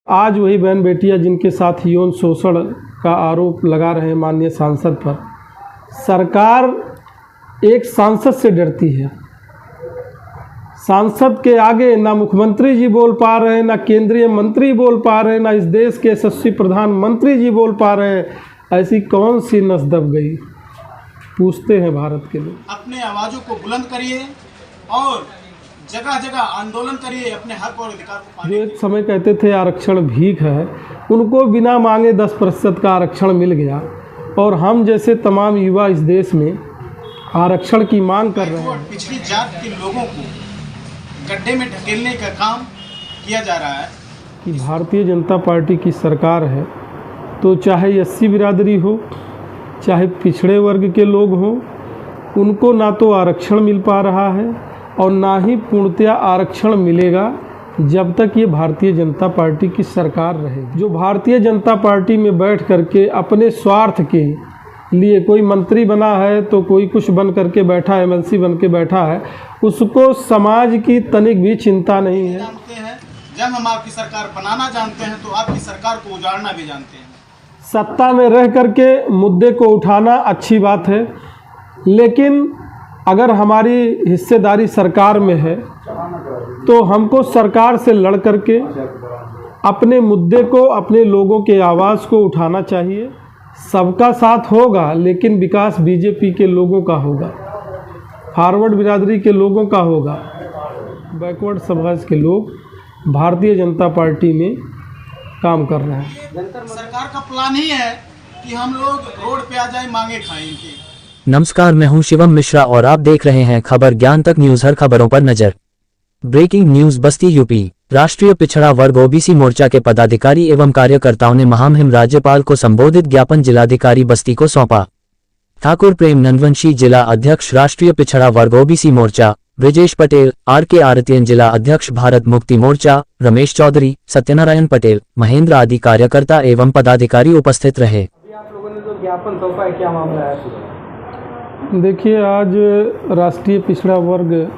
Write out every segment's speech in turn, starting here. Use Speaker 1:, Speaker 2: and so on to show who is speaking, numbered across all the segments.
Speaker 1: आज वही बहन बेटियां जिनके साथ यौन शोषण का आरोप लगा रहे हैं माननीय सांसद पर, सरकार एक सांसद से डरती है। सांसद के आगे ना मुख्यमंत्री जी बोल पा रहे हैं, ना केंद्रीय मंत्री बोल पा रहे हैं, ना इस देश के यशस्वी प्रधानमंत्री जी बोल पा रहे हैं। ऐसी कौन सी नस दब गई, पूछते हैं भारत के लोग।
Speaker 2: अपने आवाज़ों को बुलंद करिए और जगह जगह आंदोलन करिए अपने हक और अधिकार को पाने।
Speaker 1: जो एक समय कहते थे आरक्षण भीख है, उनको बिना मांगे 10% का आरक्षण मिल गया और हम जैसे तमाम युवा इस देश में आरक्षण की मांग कर रहे हैं।
Speaker 2: पिछड़ी जात के लोगों को गड्ढे में ढकेलने का काम किया जा रहा है
Speaker 1: कि भारतीय जनता पार्टी की सरकार है, तो चाहे एससी बिरादरी हो, चाहे पिछड़े वर्ग के लोग हों, उनको ना तो आरक्षण मिल पा रहा है और ना ही पूर्णतया आरक्षण मिलेगा जब तक ये भारतीय जनता पार्टी की सरकार रहेगी। जो भारतीय जनता पार्टी में बैठ करके अपने स्वार्थ के लिए कोई मंत्री बना है तो कोई कुछ बन करके बैठा है, एमएलसी बन के बैठा है, उसको समाज की तनिक भी चिंता नहीं है।
Speaker 2: जानते हैं जब हम आपकी सरकार बनाना जानते हैं तो आपकी सरकार को उजाड़ना भी जानते हैं।
Speaker 1: सत्ता में रह करके मुद्दे को उठाना अच्छी बात है, लेकिन अगर हमारी हिस्सेदारी सरकार में है तो हमको सरकार से लड़ करके अपने मुद्दे को, अपने लोगों के आवाज़ को उठाना चाहिए। सबका साथ होगा, लेकिन विकास बीजेपी के लोगों का होगा, फॉरवर्ड बिरादरी के लोगों का होगा। बैकवर्ड समाज के लोग भारतीय जनता पार्टी में काम कर रहे हैं।
Speaker 2: सरकार का प्लान ही है कि हम लोग रोड पे आ जाए, मांगे खाएंगे।
Speaker 3: नमस्कार, मैं हूं शिवम मिश्रा और आप देख रहे हैं खबर ज्ञान तक न्यूज। हर खबरों पर नजर। Breaking news. बस्ती यूपी राष्ट्रीय पिछड़ा वर्ग ओबीसी मोर्चा के पदाधिकारी एवं कार्यकर्ताओं ने महामहिम राज्यपाल को संबोधित ज्ञापन जिलाधिकारी बस्ती को सौंपा। ठाकुर प्रेम नंदवंशी जिला अध्यक्ष राष्ट्रीय पिछड़ा वर्ग ओबीसी मोर्चा, ब्रिजेश पटेल, आर.के. आरतियन जिला अध्यक्ष भारत मुक्ति मोर्चा, रमेश चौधरी, सत्यनारायण पटेल, महेंद्र आदि कार्यकर्ता एवं पदाधिकारी उपस्थित रहे।
Speaker 4: आप लोगों ने जो ज्ञापन सौंपा है, क्या मामला है?
Speaker 1: देखिए, आज राष्ट्रीय पिछड़ा वर्ग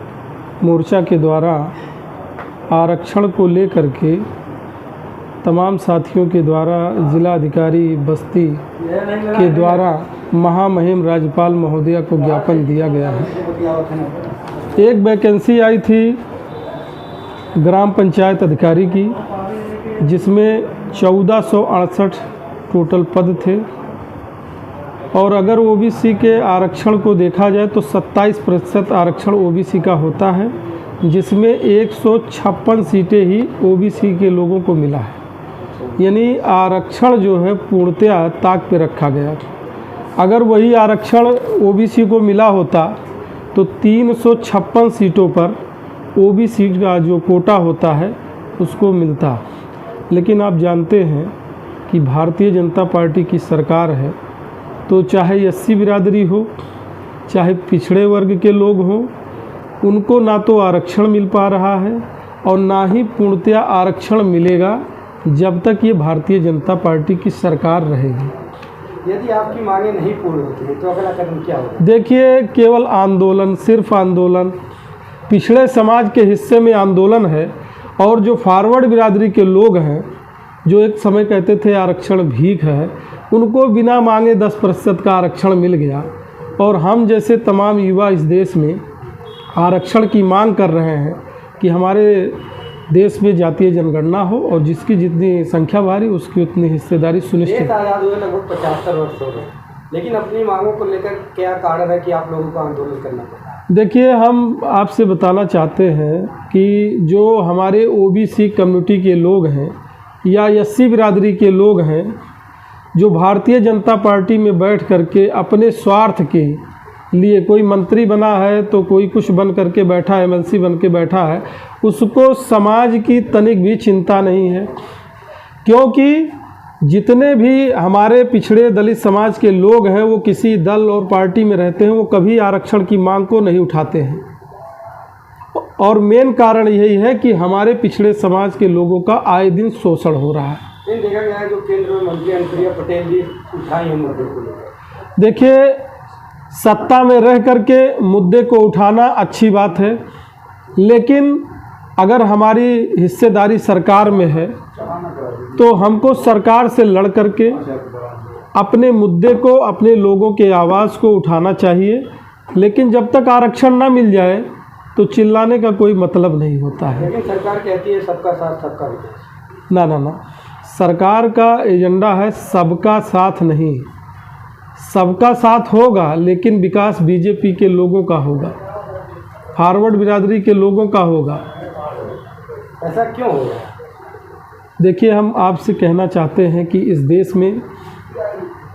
Speaker 1: मोर्चा के द्वारा आरक्षण को लेकर के तमाम साथियों के द्वारा जिला अधिकारी बस्ती के द्वारा महामहिम राज्यपाल महोदया को ज्ञापन दिया गया है। एक वैकेंसी आई थी ग्राम पंचायत अधिकारी की, जिसमें 1468 टोटल पद थे और अगर ओबीसी के आरक्षण को देखा जाए तो 27% आरक्षण ओबीसी का होता है, जिसमें 156 सीटें ही ओबीसी के लोगों को मिला है। यानी आरक्षण जो है पूर्णतया ताक पे रखा गया। अगर वही आरक्षण ओबीसी को मिला होता तो 356 सीटों पर ओबीसी का जो कोटा होता है उसको मिलता। लेकिन आप जानते हैं कि भारतीय जनता पार्टी की सरकार है, तो चाहे एससी बिरादरी हो, चाहे पिछड़े वर्ग के लोग हों, उनको ना तो आरक्षण मिल पा रहा है और ना ही पूर्णतया आरक्षण मिलेगा जब तक ये भारतीय जनता पार्टी की सरकार रहेगी।
Speaker 4: यदि आपकी मांगें नहीं पूर्ण होती हैं तो अगला कदम क्या होगा?
Speaker 1: देखिए, केवल आंदोलन, सिर्फ आंदोलन, पिछड़े समाज के हिस्से में आंदोलन है और जो फॉरवर्ड बिरादरी के लोग हैं, जो एक समय कहते थे आरक्षण भीख है, उनको बिना मांगे 10% का आरक्षण मिल गया और हम जैसे तमाम युवा इस देश में आरक्षण की मांग कर रहे हैं कि हमारे देश में जातीय जनगणना हो और जिसकी जितनी संख्या भारी उसकी उतनी हिस्सेदारी सुनिश्चित।
Speaker 4: आज़ाद हुए लगभग 75 वर्ष हो गए, लेकिन अपनी मांगों को लेकर क्या कारण है कि आप लोगों को आंदोलन करना पड़ा?
Speaker 1: देखिए, हम आपसे बताना चाहते हैं कि जो हमारे ओबीसी कम्युनिटी के लोग हैं या एससी बिरादरी के लोग हैं, जो भारतीय जनता पार्टी में बैठ करके अपने स्वार्थ के लिए कोई मंत्री बना है तो कोई कुछ बन करके बैठा है, एमएलसी बन के बैठा है, उसको समाज की तनिक भी चिंता नहीं है। क्योंकि जितने भी हमारे पिछड़े दलित समाज के लोग हैं, वो किसी दल और पार्टी में रहते हैं, वो कभी आरक्षण की मांग को नहीं उठाते हैं और मेन कारण यही है कि हमारे पिछड़े समाज के लोगों का आए दिन शोषण हो रहा है।
Speaker 4: देखा गया है जो केंद्र में मंत्री अनुप्रिया पटेल जी उठाई हैं मुद्दे को लेकर।
Speaker 1: देखिए, सत्ता में रह करके मुद्दे को उठाना अच्छी बात है, लेकिन अगर हमारी हिस्सेदारी सरकार में है तो हमको सरकार से लड़ करके अपने मुद्दे को, अपने लोगों के आवाज़ को उठाना चाहिए। लेकिन जब तक आरक्षण ना मिल जाए तो चिल्लाने का कोई मतलब नहीं होता है।
Speaker 4: लेकिन सरकार कहती है सबका साथ सबका विकास।
Speaker 1: ना ना ना, सरकार का एजेंडा है सबका साथ नहीं, सबका साथ होगा लेकिन विकास बीजेपी के लोगों का होगा, फॉरवर्ड बिरादरी के लोगों का होगा।
Speaker 4: ऐसा क्यों हो रहा है?
Speaker 1: देखिए, हम आपसे कहना चाहते हैं कि इस देश में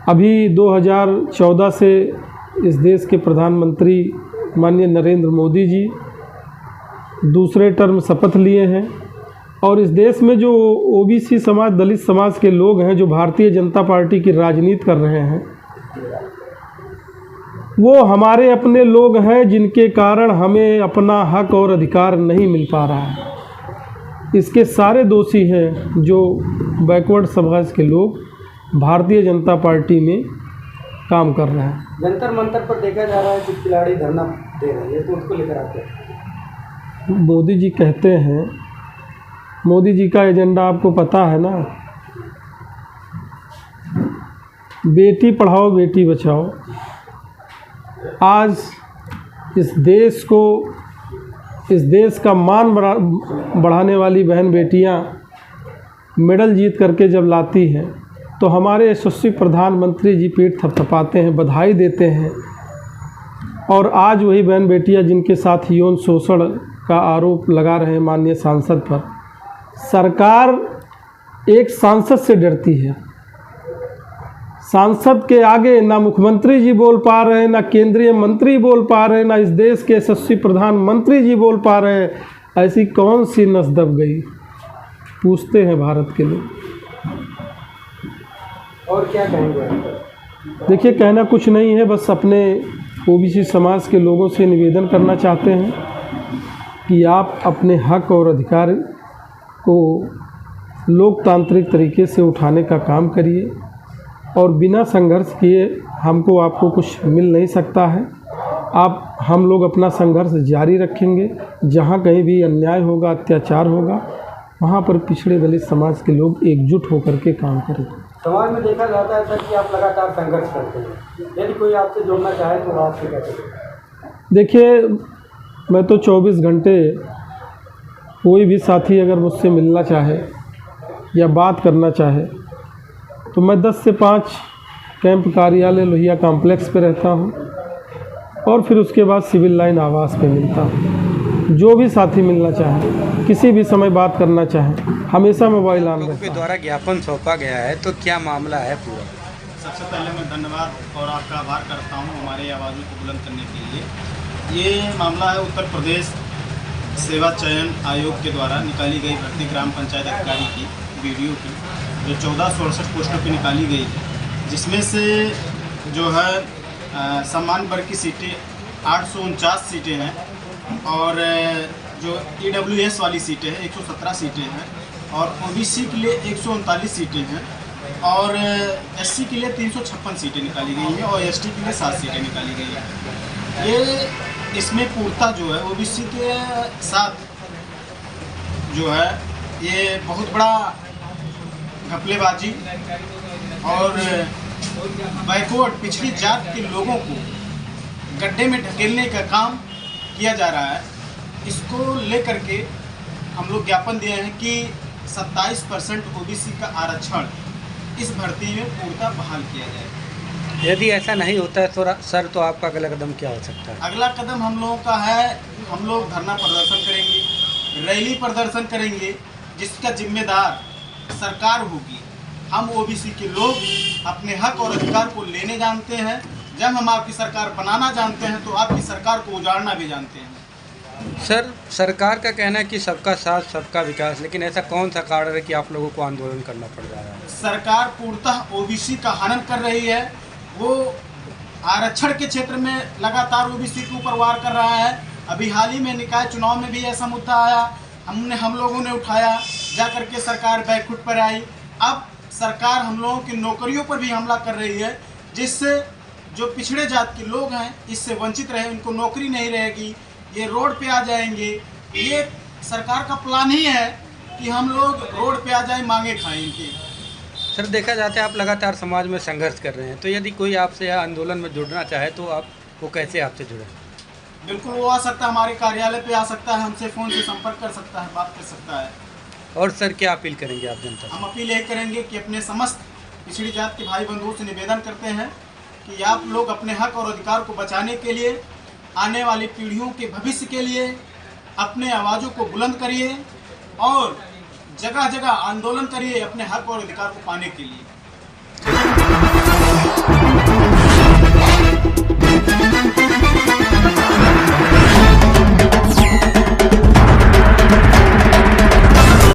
Speaker 1: अभी 2014 से इस देश के प्रधानमंत्री माननीय नरेंद्र मोदी जी दूसरे टर्म शपथ लिए हैं और इस देश में जो ओबीसी समाज, दलित समाज के लोग हैं जो भारतीय जनता पार्टी की राजनीति कर रहे हैं, वो हमारे अपने लोग हैं जिनके कारण हमें अपना हक और अधिकार नहीं मिल पा रहा है। इसके सारे दोषी हैं जो बैकवर्ड समाज के लोग भारतीय जनता पार्टी में काम कर रहे हैं।
Speaker 4: जंतर मंतर पर देखा जा रहा है कि खिलाड़ी धरना दे रहे हैं, तो उसको लेकर आते हैं।
Speaker 1: मोदी जी कहते हैं, मोदी जी का एजेंडा आपको पता है ना, बेटी पढ़ाओ बेटी बचाओ। आज इस देश को, इस देश का मान बढ़ाने वाली बहन बेटियां मेडल जीत करके जब लाती हैं तो हमारे यशस्वी प्रधानमंत्री जी पीठ थपथपाते हैं, बधाई देते हैं। और आज वही बहन बेटियां जिनके साथ यौन शोषण का आरोप लगा रहे हैं माननीय सांसद पर, सरकार एक सांसद से डरती है। सांसद के आगे ना मुख्यमंत्री जी बोल पा रहे हैं, ना केंद्रीय मंत्री बोल पा रहे हैं, ना इस देश के यशस्वी प्रधानमंत्री जी बोल पा रहे हैं। ऐसी कौन सी नस दब गई, पूछते हैं भारत के लोग।
Speaker 4: और क्या कहेंगे?
Speaker 1: देखिए, कहना कुछ नहीं है, बस अपने ओबीसी समाज के लोगों से निवेदन करना चाहते हैं कि आप अपने हक और अधिकार को लोकतांत्रिक तरीके से उठाने का काम करिए और बिना संघर्ष किए हमको आपको कुछ मिल नहीं सकता है। हम लोग अपना संघर्ष जारी रखेंगे। जहाँ कहीं भी अन्याय होगा, अत्याचार होगा, वहाँ पर पिछड़े दलित समाज के लोग एकजुट होकर के काम करेंगे।
Speaker 4: समाज में देखा जाता है सर कि आप लगातार संघर्ष करते हैं, यदि कोई आपसे जुड़ना चाहे तो आपसे क्या करें?
Speaker 1: देखिए, मैं तो 24 घंटे, कोई भी साथी अगर मुझसे मिलना चाहे या बात करना चाहे तो मैं 10 से 5 कैंप कार्यालय लोहिया कॉम्प्लेक्स पे रहता हूँ और फिर उसके बाद सिविल लाइन आवास पे मिलता हूँ। जो भी साथी मिलना चाहे, किसी भी समय बात करना चाहे, हमेशा मोबाइल ऑन रहता है।
Speaker 4: द्वारा ज्ञापन सौंपा गया है, तो क्या मामला है पूरा?
Speaker 2: सबसे पहले मैं धन्यवाद और आपका आभार करता हूँ हमारी आवाज़ों को बुलंद करने के लिए। ये मामला है उत्तर प्रदेश सेवा चयन आयोग के द्वारा निकाली गई भर्ती ग्राम पंचायत अधिकारी की वीडियो की, जो 1468 पोस्टों की निकाली गई है, जिसमें से जो है सामान्य वर्ग की सीटें 849 सीटें हैं और जो EWS वाली सीटें हैं 117 सीटें हैं और OBC के लिए 139 सीटें हैं और SC के लिए 356 सीटें निकाली गई हैं और ST के लिए 7 सीटें निकाली गई हैं। ये इसमें पूर्णतः जो है OBC के साथ जो है ये बहुत बड़ा घपलेबाजी और बैकवर्ड पिछड़ी जात के लोगों को गड्ढे में ढकेलने का काम किया जा रहा है। इसको लेकर के हम लोग ज्ञापन दिए हैं कि 27% OBC का आरक्षण इस भर्ती में पूर्णतः बहाल किया जाए।
Speaker 4: यदि ऐसा नहीं होता है तो सर, तो आपका अगला कदम क्या हो सकता है?
Speaker 2: अगला कदम हम लोगों का है, हम लोग धरना प्रदर्शन करेंगे, रैली प्रदर्शन करेंगे, जिसका जिम्मेदार सरकार होगी। हम OBC के लोग अपने हक और अधिकार को लेने जानते हैं। जब हम आपकी सरकार बनाना जानते हैं तो आपकी सरकार को उजाड़ना भी जानते हैं।
Speaker 4: सर, सरकार का कहना है कि सबका साथ सबका विकास, लेकिन ऐसा कौन सा कारण है कि आप लोगों को आंदोलन करना पड़ रहा है?
Speaker 2: सरकार पूर्णतः OBC का हनन कर रही है। वो आरक्षण के क्षेत्र में लगातार OBC के ऊपर वार कर रहा है। अभी हाल ही में निकाय चुनाव में भी ऐसा मुद्दा आया, हम लोगों ने उठाया, जा करके सरकार बैकफुट पर आई। अब सरकार हम लोगों की नौकरियों पर भी हमला कर रही है, जिससे जो पिछड़े जात के लोग हैं इससे वंचित रहे, उनको नौकरी नहीं रहेगी, ये रोड पे आ जाएंगे। ये सरकार का प्लान ही है कि हम लोग रोड पे आ जाए, मांगे खाएं इनकी।
Speaker 4: सर देखा जाता है आप लगातार समाज में संघर्ष कर रहे हैं, तो यदि कोई आपसे यह आंदोलन में जुड़ना चाहे तो आप वो कैसे आपसे जुड़े?
Speaker 2: बिल्कुल वो आ सकता है, हमारे कार्यालय पे आ सकता है, हमसे फ़ोन से संपर्क कर सकता है, बात कर सकता है।
Speaker 4: और सर क्या अपील करेंगे आप जनता से?
Speaker 2: हम अपील यही करेंगे कि अपने समस्त पिछड़ी जात के भाई बंधुओं से निवेदन करते हैं कि आप लोग अपने हक और अधिकार को बचाने के लिए, आने वाली पीढ़ियों के भविष्य के लिए अपने आवाज़ों को बुलंद करिए और जगह जगह आंदोलन करिए अपने हक और अधिकार को पाने के लिए।